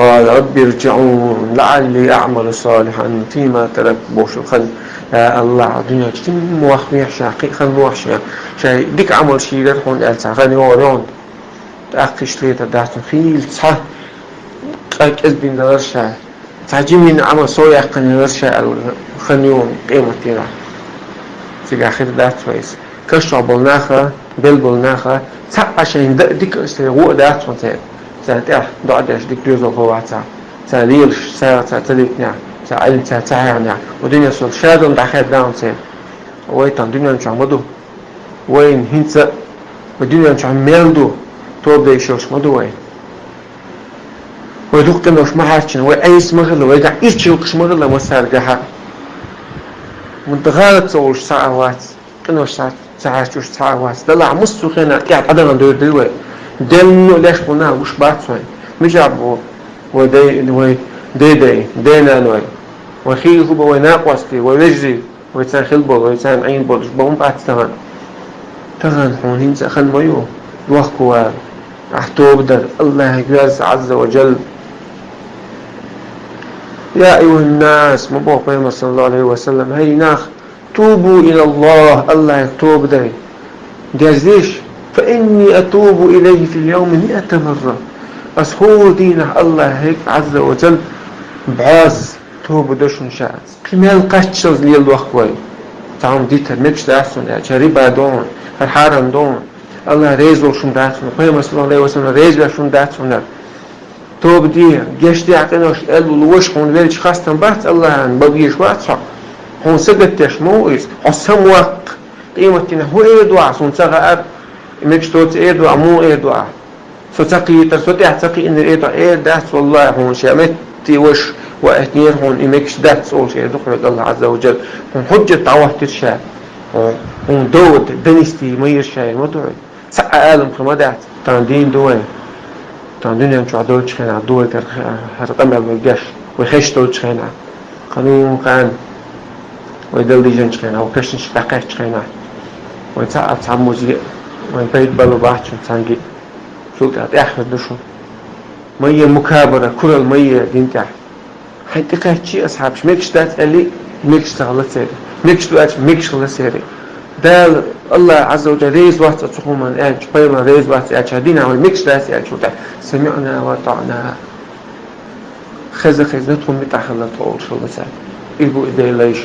قال رب ارجعون لعلي أعمل صالحا فيما تركت بوش الخل يا الله دنيا كتيم موخمي شاقي خل موخشي شاي ديك عمل شي لرحون ألسا خلني ورون تأخش ليتا داتن خيل صح قاك أزبين درشا تعجي من عمل صويا قني درشا خلنيون قيمة تيرا في آخر دات فايس كشوا بلناخا بل بلناخا تسعى شين ديك استيغو دات فانتين ساعتها دعدش ديك دوزو فواتها تاليل ساعة تليتنا تعلم تعيرنا ودنيا سول شادون داخل داونسين ويتان دنيا نشعمدو وين هنسا ودنيا نشعملدو توبدي شوش مدو وين ويدوك تنوش محاشن وأي سمغل ويدع إيشيوكش مغل مسارجها منتغالة صوش ساعات تنوش ساعات وش ساعات دلع مستوخينا قاعد عدنا دور دوي دلنو ليش قلنا وش باتسوين مجابو دينا نوي وخيل هو ويناقوستي ويجري ويتان خلبو ويتان عين بولش بوم باتستغن تغن حونين سأخن ميو الوخكو أحتوب در الله يجاز عز وجل يا أيها الناس مبوق بيما صلى الله عليه وسلم هاي ناخ توبوا إلى الله يتوب داي جازيش فإني أتوب إليه في اليوم 100 مرة أسهول دينه الله هيك عز وجل بعاز توب دشون شاعز كمال قشتشز لي الوخوي تعم ديتر مبش داسون يا شريبا دون الحارم دون الله ريزو شون داسون بيما صلى الله عليه وسلم ريزو شون داسون توب دي جشتي عقنوش قالوا الوش هون ويلش خاصة بات الله عن بقيش واتشا هون سقطش مويس حسم وقت قيمتنا هو ايه دعاء سون سغا مش توت ايه دعاء مو ايه دعاء ستقي تسوتي اعتقي ان ايه دعاء ايه داس والله هون شامتي وش واتنير هون امكش داس اول شيء دخل الله عز وجل هون حجة تعوه ترشا هون دود دنيستي مير شاي مدعي سقا آلم خمدات تاندين دوين تاندين يمشوا عدول تشخينا عدول هرقم بالجش ويخش دول تشخينا قانون قان ويدل دي جن تشخينا وكشن شتاقاش تشخينا ويتسعب تعموزي ويبيت بلو باحتشن تانجي سلطات احمد دشون مية مكابرة كل المية دينتاح حتى كاتشي أصحابش ميكش دات اللي ميكش تغلط سيري ميكش دواتش ميكش غلط سيري دال الله عز وجل ريز وقت تقوم من أنش قيمة ريز وقت أشهدينا والميكش دات أنش سمعنا وطعنا خز ندخل متأخر طول شو مثلا إلبو إيدي ليش